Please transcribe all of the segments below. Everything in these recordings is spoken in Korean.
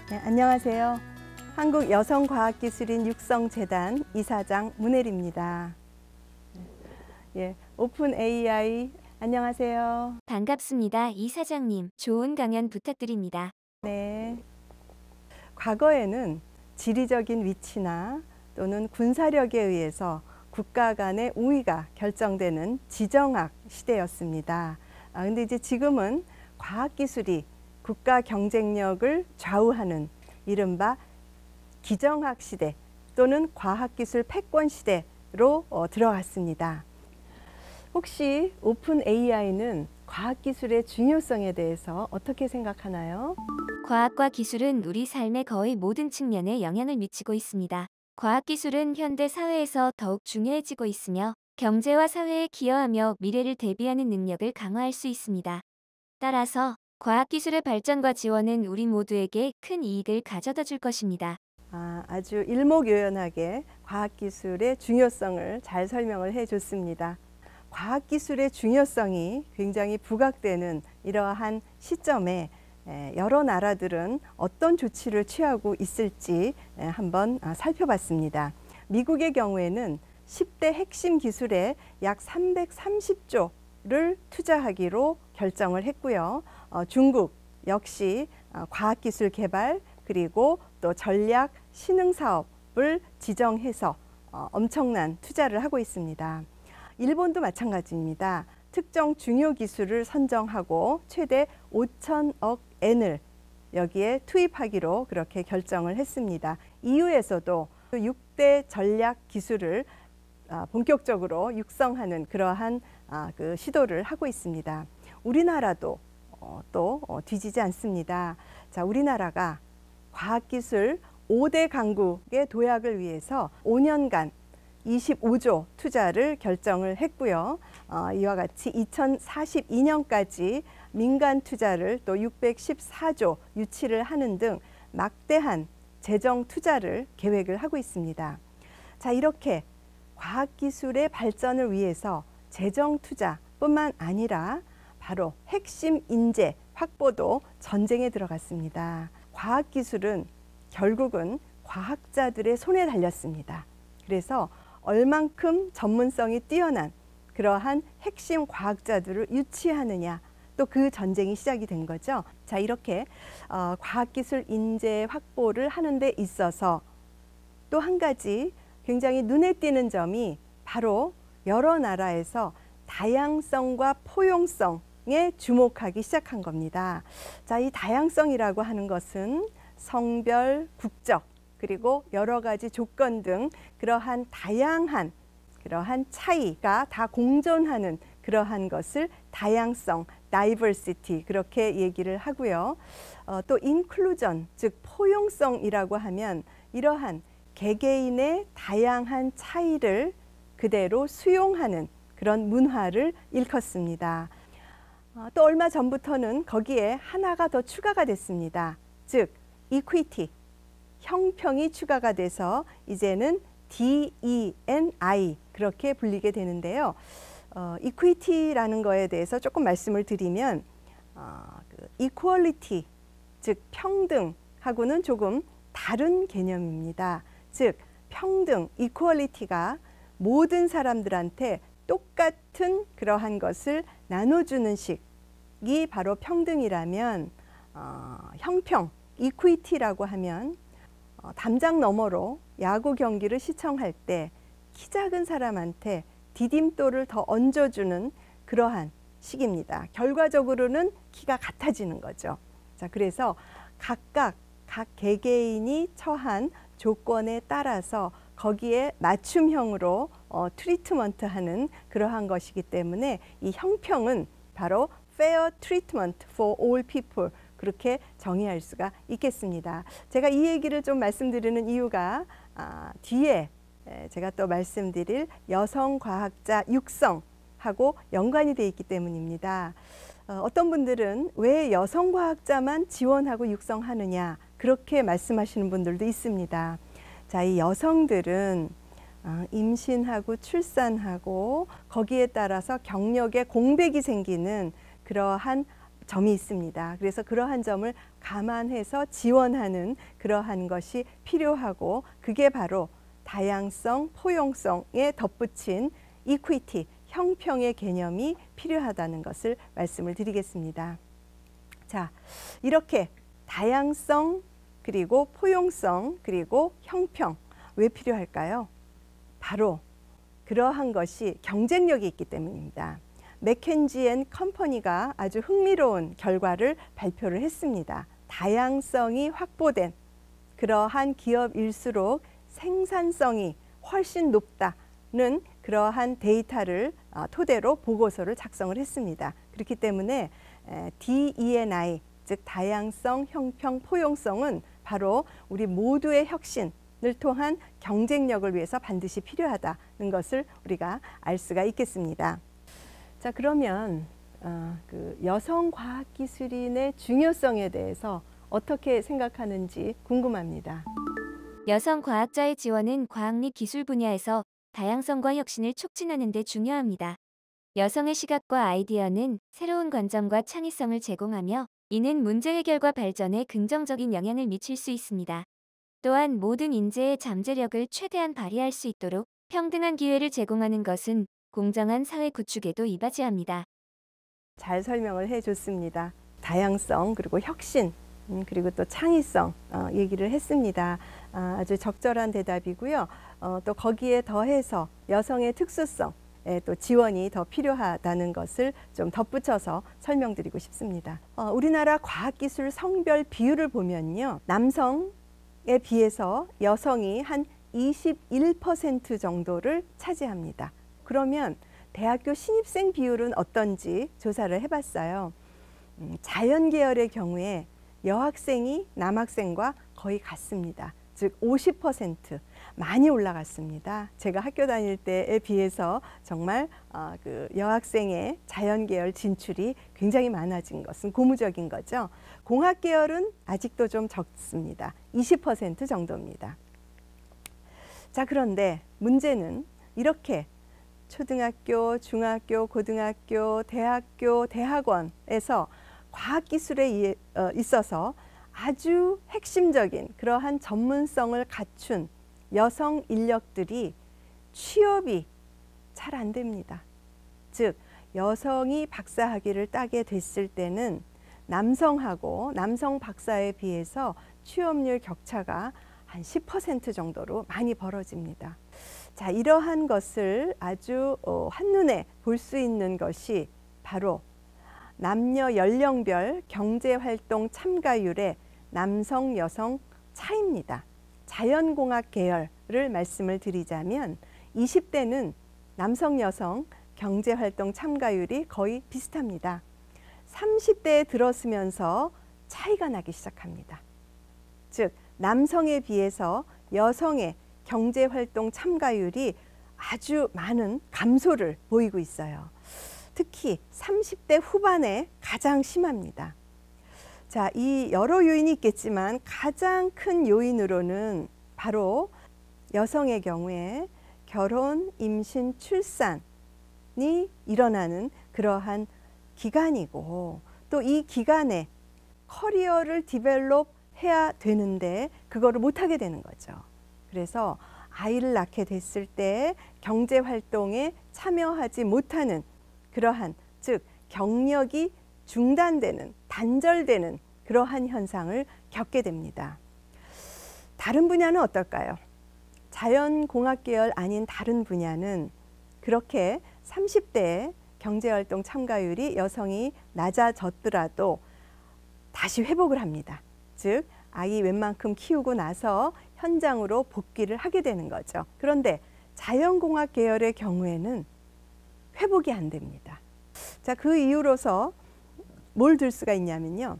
네, 안녕하세요. 한국여성과학기술인 육성재단 이사장 문혜리입니다. 예, 오픈 AI 안녕하세요. 반갑습니다. 이사장님, 좋은 강연 부탁드립니다. 네. 과거에는 지리적인 위치나 또는 군사력에 의해서 국가 간의 우위가 결정되는 지정학 시대였습니다. 근데 이제 지금은 과학기술이 국가 경쟁력을 좌우하는 이른바 기정학 시대 또는 과학기술 패권 시대로 들어갔습니다. 혹시 오픈 AI는 과학기술의 중요성에 대해서 어떻게 생각하나요? 과학과 기술은 우리 삶의 거의 모든 측면에 영향을 미치고 있습니다. 과학기술은 현대 사회에서 더욱 중요해지고 있으며 경제와 사회에 기여하며 미래를 대비하는 능력을 강화할 수 있습니다. 따라서 과학기술의 발전과 지원은 우리 모두에게 큰 이익을 가져다 줄 것입니다. 아주 일목요연하게 과학기술의 중요성을 잘 설명을 해줬습니다. 과학기술의 중요성이 굉장히 부각되는 이러한 시점에 여러 나라들은 어떤 조치를 취하고 있을지 한번 살펴봤습니다. 미국의 경우에는 10대 핵심 기술에 약 330조를 투자하기로 결정을 했고요. 중국 역시 과학기술 개발 그리고 또 전략 신흥사업을 지정해서 엄청난 투자를 하고 있습니다. 일본도 마찬가지입니다. 특정 중요 기술을 선정하고 최대 5천억 엔을 여기에 투입하기로 그렇게 결정을 했습니다. EU에서도 6대 전략 기술을 본격적으로 육성하는 그러한 그 시도를 하고 있습니다. 우리나라도 또 뒤지지 않습니다. 자, 우리나라가 과학기술 5대 강국의 도약을 위해서 5년간 25조 투자를 결정을 했고요. 이와 같이 2042년까지 민간 투자를 또 614조 유치를 하는 등 막대한 재정 투자를 계획을 하고 있습니다. 자, 이렇게 과학기술의 발전을 위해서 재정 투자뿐만 아니라 바로 핵심 인재 확보도 전쟁에 들어갔습니다. 과학기술은 결국은 과학자들의 손에 달렸습니다. 그래서 얼만큼 전문성이 뛰어난 그러한 핵심 과학자들을 유치하느냐, 또 그 전쟁이 시작이 된 거죠. 자, 이렇게 과학기술 인재 확보를 하는 데 있어서 또 한 가지 굉장히 눈에 띄는 점이 바로 여러 나라에서 다양성과 포용성에 주목하기 시작한 겁니다. 자, 이 다양성이라고 하는 것은 성별, 국적, 그리고 여러 가지 조건 등 그러한 다양한 그러한 차이가 다 공존하는 그러한 것을 다양성, diversity 그렇게 얘기를 하고요. 또 inclusion, 즉 포용성이라고 하면 이러한 개개인의 다양한 차이를 그대로 수용하는 그런 문화를 일컫습니다. 또 얼마 전부터는 거기에 하나가 더 추가가 됐습니다. 즉 equity, 형평이 추가가 돼서 이제는 DENI 그렇게 불리게 되는데요. equity라는 거에 대해서 조금 말씀을 드리면 equality, 즉 평등하고는 조금 다른 개념입니다. 즉 평등, equality가 모든 사람들한테 똑같은 그러한 것을 나눠주는 식이 바로 평등이라면 형평, equity라고 하면 담장 너머로 야구 경기를 시청할 때 키 작은 사람한테 디딤돌을 더 얹어주는 그러한 식입니다. 결과적으로는 키가 같아지는 거죠. 자, 그래서 각 개개인이 처한 조건에 따라서 거기에 맞춤형으로 트리트먼트하는 그러한 것이기 때문에 이 형평은 바로 fair treatment for all people 그렇게 정의할 수가 있겠습니다. 제가 이 얘기를 좀 말씀드리는 이유가 뒤에 제가 또 말씀드릴 여성과학자 육성하고 연관이 되어 있기 때문입니다. 어떤 분들은 왜 여성과학자만 지원하고 육성하느냐 그렇게 말씀하시는 분들도 있습니다. 자, 이 여성들은 임신하고 출산하고 거기에 따라서 경력에 공백이 생기는 그러한 점이 있습니다. 그래서 그러한 점을 감안해서 지원하는 그러한 것이 필요하고, 그게 바로 다양성, 포용성에 덧붙인 이퀴티, 형평의 개념이 필요하다는 것을 말씀을 드리겠습니다. 자, 이렇게 다양성, 그리고 포용성, 그리고 형평, 왜 필요할까요? 바로 그러한 것이 경쟁력이 있기 때문입니다. 맥켄지 앤 컴퍼니가 아주 흥미로운 결과를 발표를 했습니다. 다양성이 확보된 그러한 기업일수록 생산성이 훨씬 높다는 그러한 데이터를 토대로 보고서를 작성을 했습니다. 그렇기 때문에 DE&I, 즉 다양성, 형평, 포용성은 바로 우리 모두의 혁신을 통한 경쟁력을 위해서 반드시 필요하다는 것을 우리가 알 수가 있겠습니다. 자, 그러면 그 여성 과학기술인의 중요성에 대해서 어떻게 생각하는지 궁금합니다. 여성 과학자의 지원은 과학 및 기술 분야에서 다양성과 혁신을 촉진하는 데 중요합니다. 여성의 시각과 아이디어는 새로운 관점과 창의성을 제공하며, 이는 문제 해결과 발전에 긍정적인 영향을 미칠 수 있습니다. 또한 모든 인재의 잠재력을 최대한 발휘할 수 있도록 평등한 기회를 제공하는 것은 공정한 사회 구축에도 이바지합니다. 잘 설명을 해줬습니다. 다양성, 그리고 혁신, 그리고 또 창의성 얘기를 했습니다. 아주 적절한 대답이고요. 또 거기에 더해서 여성의 특수성, 또 지원이 더 필요하다는 것을 좀 덧붙여서 설명드리고 싶습니다. 우리나라 과학기술 성별 비율을 보면요, 남성에 비해서 여성이 한 21% 정도를 차지합니다. 그러면 대학교 신입생 비율은 어떤지 조사를 해봤어요. 자연 계열의 경우에 여학생이 남학생과 거의 같습니다. 즉 50% 많이 올라갔습니다. 제가 학교 다닐 때에 비해서 정말 그 여학생의 자연 계열 진출이 굉장히 많아진 것은 고무적인 거죠. 공학 계열은 아직도 좀 적습니다. 20% 정도입니다. 자, 그런데 문제는 이렇게 초등학교, 중학교, 고등학교, 대학교, 대학원에서 과학기술에 있어서 아주 핵심적인 그러한 전문성을 갖춘 여성 인력들이 취업이 잘 안 됩니다. 즉, 여성이 박사학위를 따게 됐을 때는 남성하고 남성 박사에 비해서 취업률 격차가 한 10% 정도로 많이 벌어집니다. 자, 이러한 것을 아주 한눈에 볼 수 있는 것이 바로 남녀 연령별 경제활동 참가율의 남성, 여성 차이입니다. 자연공학 계열을 말씀을 드리자면 20대는 남성, 여성 경제활동 참가율이 거의 비슷합니다. 30대에 들어서면서 차이가 나기 시작합니다. 즉, 남성에 비해서 여성의 경제활동 참가율이 아주 많은 감소를 보이고 있어요. 특히 30대 후반에 가장 심합니다. 자, 이 여러 요인이 있겠지만 가장 큰 요인으로는 바로 여성의 경우에 결혼, 임신, 출산이 일어나는 그러한 기간이고, 또 이 기간에 커리어를 디벨롭 해야 되는데 그거를 못하게 되는 거죠. 그래서 아이를 낳게 됐을 때 경제활동에 참여하지 못하는 그러한, 즉 경력이 중단되는, 단절되는 그러한 현상을 겪게 됩니다. 다른 분야는 어떨까요? 자연공학 계열 아닌 다른 분야는 그렇게 30대에 경제활동 참가율이 여성이 낮아졌더라도 다시 회복을 합니다. 즉, 아이 웬만큼 키우고 나서 현장으로 복귀를 하게 되는 거죠. 그런데 자연공학 계열의 경우에는 회복이 안 됩니다. 자, 그 이유로서 뭘 들 수가 있냐면요,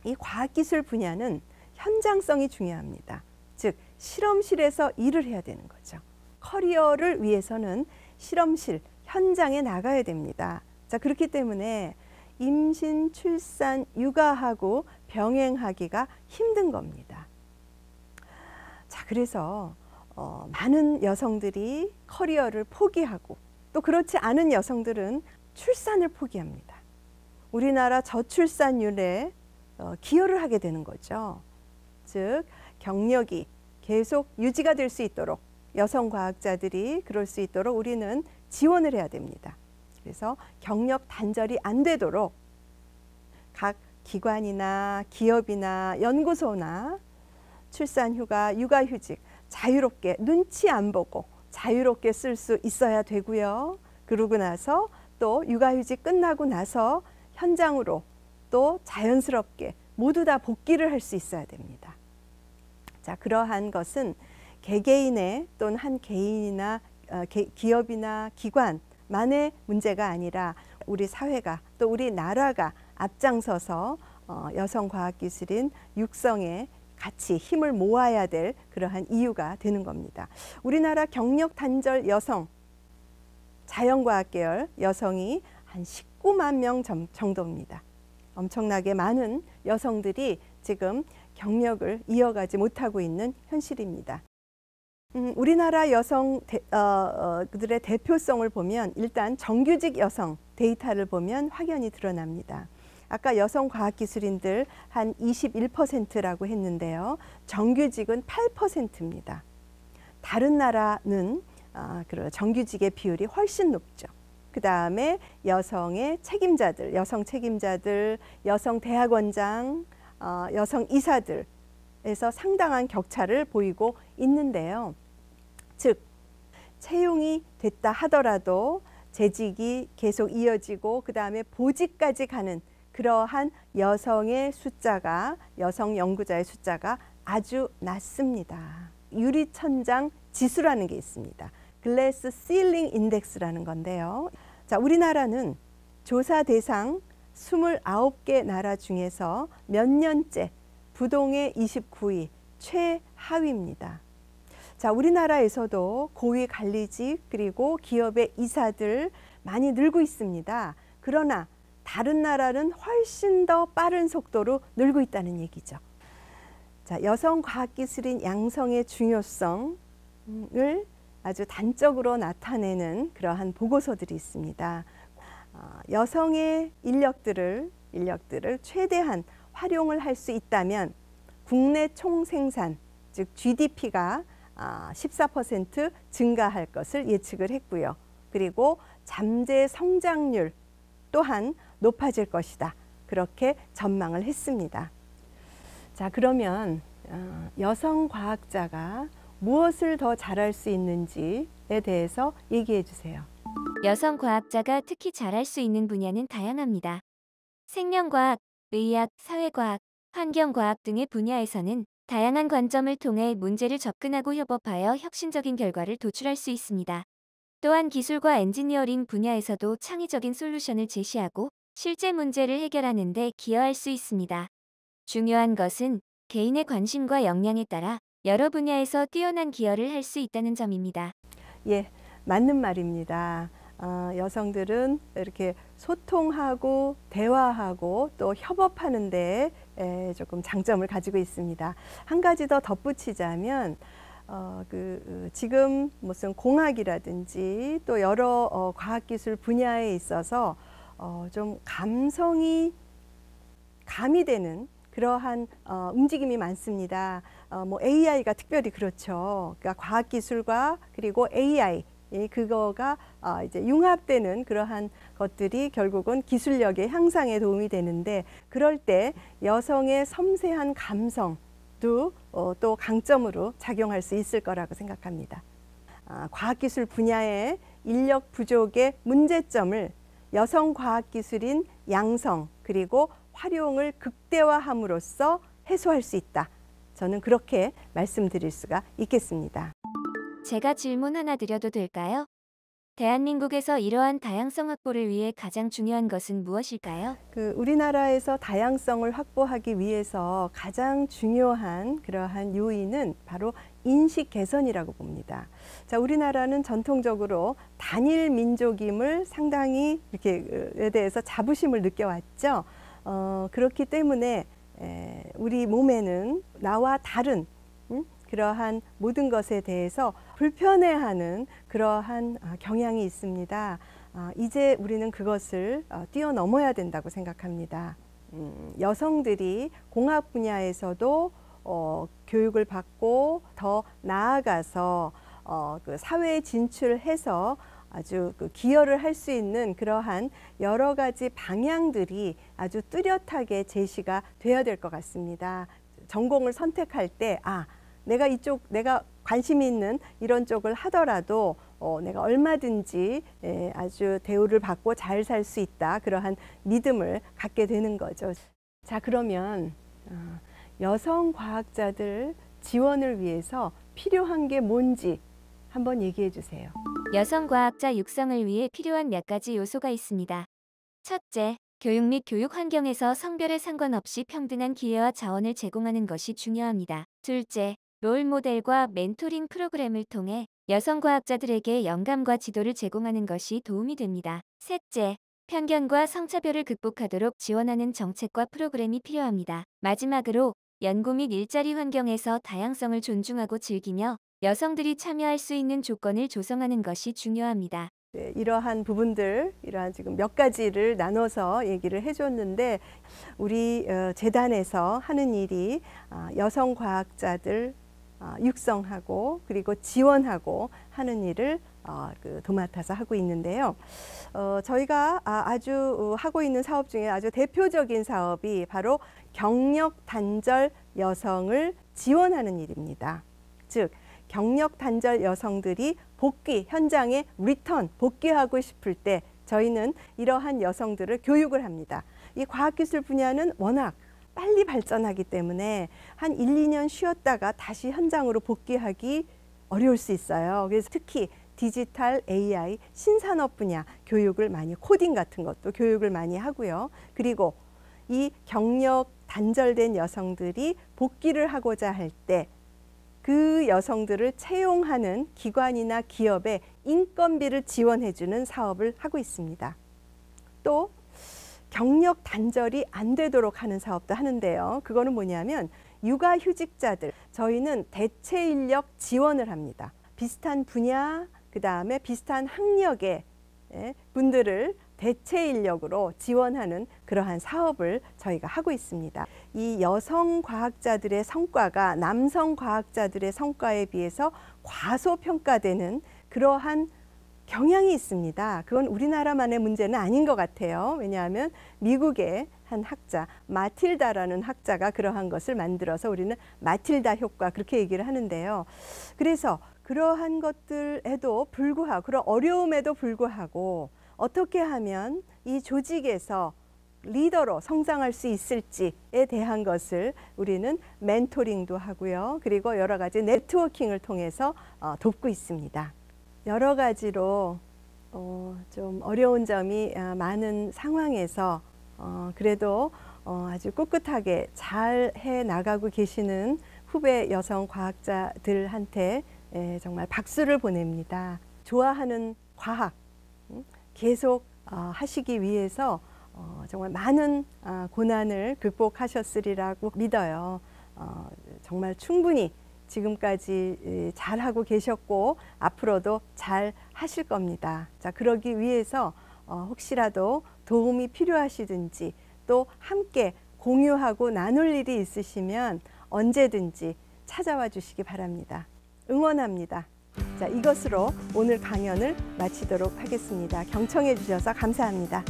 이 과학기술 분야는 현장성이 중요합니다. 즉, 실험실에서 일을 해야 되는 거죠. 커리어를 위해서는 실험실, 현장에 나가야 됩니다. 자, 그렇기 때문에 임신, 출산, 육아하고 병행하기가 힘든 겁니다. 자, 그래서 많은 여성들이 커리어를 포기하고, 또 그렇지 않은 여성들은 출산을 포기합니다. 우리나라 저출산율에 기여를 하게 되는 거죠. 즉 경력이 계속 유지가 될 수 있도록 여성 과학자들이 그럴 수 있도록 우리는 지원을 해야 됩니다. 그래서 경력 단절이 안 되도록 각 기관이나 기업이나 연구소나 출산휴가, 육아휴직 자유롭게 눈치 안 보고 자유롭게 쓸 수 있어야 되고요. 그러고 나서 또 육아휴직 끝나고 나서 현장으로 또 자연스럽게 모두 다 복귀를 할 수 있어야 됩니다. 자, 그러한 것은 개개인의 또는 한 개인이나 기업이나 기관만의 문제가 아니라 우리 사회가 또 우리 나라가 앞장서서 여성 과학기술인 육성에 같이 힘을 모아야 될 그러한 이유가 되는 겁니다. 우리나라 경력 단절 여성, 자연과학 계열 여성이 한 19만 명 정도입니다. 엄청나게 많은 여성들이 지금 경력을 이어가지 못하고 있는 현실입니다. 우리나라 여성들의 대표성을 보면 일단 정규직 여성 데이터를 보면 확연히 드러납니다. 아까 여성 과학기술인들 한 21%라고 했는데요. 정규직은 8%입니다. 다른 나라는 정규직의 비율이 훨씬 높죠. 그 다음에 여성의 책임자들, 여성 책임자들, 여성 대학원장, 여성 이사들에서 상당한 격차를 보이고 있는데요. 즉 채용이 됐다 하더라도 재직이 계속 이어지고 그 다음에 보직까지 가는 그러한 여성의 숫자가, 여성 연구자의 숫자가 아주 낮습니다. 유리천장 지수라는 게 있습니다. 글래스 실링 인덱스라는 건데요. 자, 우리나라는 조사 대상 29개 나라 중에서 몇 년째 부동의 29위, 최하위입니다. 자, 우리나라에서도 고위 관리직 그리고 기업의 이사들 많이 늘고 있습니다. 그러나 다른 나라는 훨씬 더 빠른 속도로 늘고 있다는 얘기죠. 자, 여성 과학기술인 양성의 중요성을 아주 단적으로 나타내는 그러한 보고서들이 있습니다. 여성의 인력들을 최대한 활용을 할 수 있다면 국내 총생산, 즉 GDP가 14% 증가할 것을 예측을 했고요. 그리고 잠재 성장률 또한 높아질 것이다. 그렇게 전망을 했습니다. 자, 그러면 여성 과학자가 무엇을 더 잘할 수 있는지에 대해서 얘기해 주세요. 여성 과학자가 특히 잘할 수 있는 분야는 다양합니다. 생명과학, 의학, 사회과학, 환경과학 등의 분야에서는 다양한 관점을 통해 문제를 접근하고 협업하여 혁신적인 결과를 도출할 수 있습니다. 또한 기술과 엔지니어링 분야에서도 창의적인 솔루션을 제시하고 실제 문제를 해결하는 데 기여할 수 있습니다. 중요한 것은 개인의 관심과 역량에 따라 여러 분야에서 뛰어난 기여를 할 수 있다는 점입니다. 예, 맞는 말입니다. 여성들은 이렇게 소통하고 대화하고 또 협업하는 데 조금 장점을 가지고 있습니다. 한 가지 더 덧붙이자면 지금 무슨 공학이라든지 또 여러 과학기술 분야에 있어서 좀 감성이 가미되는 그러한 움직임이 많습니다. 뭐 AI가 특별히 그렇죠. 그러니까 과학기술과 그리고 AI 그거가 이제 융합되는 그러한 것들이 결국은 기술력의 향상에 도움이 되는데 그럴 때 여성의 섬세한 감성도 또 강점으로 작용할 수 있을 거라고 생각합니다. 과학기술 분야의 인력 부족의 문제점을 여성 과학기술인 양성 그리고 활용을 극대화함으로써 해소할 수 있다. 저는 그렇게 말씀드릴 수가 있겠습니다. 제가 질문 하나 드려도 될까요? 대한민국에서 이러한 다양성 확보를 위해 가장 중요한 것은 무엇일까요? 우리나라에서 다양성을 확보하기 위해서 가장 중요한 그러한 요인은 바로 인식 개선이라고 봅니다. 자, 우리나라는 전통적으로 단일 민족임을 상당히 이렇게에 대해서 자부심을 느껴왔죠. 그렇기 때문에 우리 몸에는 나와 다른 그러한 모든 것에 대해서 불편해하는 그러한 경향이 있습니다. 이제 우리는 그것을 뛰어넘어야 된다고 생각합니다. 여성들이 공학 분야에서도 교육을 받고 더 나아가서 그 사회에 진출해서 아주 그 기여를 할 수 있는 그러한 여러 가지 방향들이 아주 뚜렷하게 제시가 되어야 될 것 같습니다. 전공을 선택할 때 내가 관심이 있는 이런 쪽을 하더라도 내가 얼마든지 아주 대우를 받고 잘 살 수 있다. 그러한 믿음을 갖게 되는 거죠. 자, 그러면 여성 과학자들 지원을 위해서 필요한 게 뭔지 한번 얘기해 주세요. 여성 과학자 육성을 위해 필요한 몇 가지 요소가 있습니다. 첫째, 교육 및 교육 환경에서 성별에 상관없이 평등한 기회와 자원을 제공하는 것이 중요합니다. 둘째, 롤 모델과 멘토링 프로그램을 통해 여성 과학자들에게 영감과 지도를 제공하는 것이 도움이 됩니다. 셋째, 편견과 성차별을 극복하도록 지원하는 정책과 프로그램이 필요합니다. 마지막으로 연구 및 일자리 환경에서 다양성을 존중하고 즐기며 여성들이 참여할 수 있는 조건을 조성하는 것이 중요합니다. 네, 이러한 부분들, 이러한 지금 몇 가지를 나눠서 얘기를 해줬는데 우리 재단에서 하는 일이 여성 과학자들 육성하고 그리고 지원하고 하는 일을 도맡아서 하고 있는데요. 저희가 아주 하고 있는 사업 중에 아주 대표적인 사업이 바로 경력 단절 여성을 지원하는 일입니다. 즉 경력 단절 여성들이 현장에 복귀하고 싶을 때 저희는 이러한 여성들을 교육을 합니다. 이 과학기술 분야는 워낙 빨리 발전하기 때문에 한 1, 2년 쉬었다가 다시 현장으로 복귀하기 어려울 수 있어요. 그래서 특히 디지털, AI, 신산업 분야 교육을 많이, 코딩 같은 것도 교육을 많이 하고요. 그리고 이 경력 단절된 여성들이 복귀를 하고자 할 때 그 여성들을 채용하는 기관이나 기업에 인건비를 지원해주는 사업을 하고 있습니다. 또 경력 단절이 안 되도록 하는 사업도 하는데요. 그거는 뭐냐면 육아휴직자들, 저희는 대체 인력 지원을 합니다. 비슷한 분야, 그 다음에 비슷한 학력의 분들을 대체 인력으로 지원하는 그러한 사업을 저희가 하고 있습니다. 이 여성 과학자들의 성과가 남성 과학자들의 성과에 비해서 과소평가되는 그러한 경향이 있습니다. 그건 우리나라만의 문제는 아닌 것 같아요. 왜냐하면 미국의 한 학자, 마틸다라는 학자가 그러한 것을 만들어서 우리는 마틸다 효과 그렇게 얘기를 하는데요. 그래서 그러한 것들에도 불구하고, 그런 어려움에도 불구하고 어떻게 하면 이 조직에서 리더로 성장할 수 있을지에 대한 것을 우리는 멘토링도 하고요. 그리고 여러 가지 네트워킹을 통해서 돕고 있습니다. 여러 가지로 좀 어려운 점이 많은 상황에서 그래도 아주 꿋꿋하게 잘 해 나가고 계시는 후배 여성 과학자들한테 정말 박수를 보냅니다. 좋아하는 과학 계속 하시기 위해서 정말 많은 고난을 극복하셨으리라고 믿어요. 정말 충분히 지금까지 잘하고 계셨고 앞으로도 잘 하실 겁니다. 자, 그러기 위해서 혹시라도 도움이 필요하시든지 또 함께 공유하고 나눌 일이 있으시면 언제든지 찾아와 주시기 바랍니다. 응원합니다. 자, 이것으로 오늘 강연을 마치도록 하겠습니다. 경청해 주셔서 감사합니다.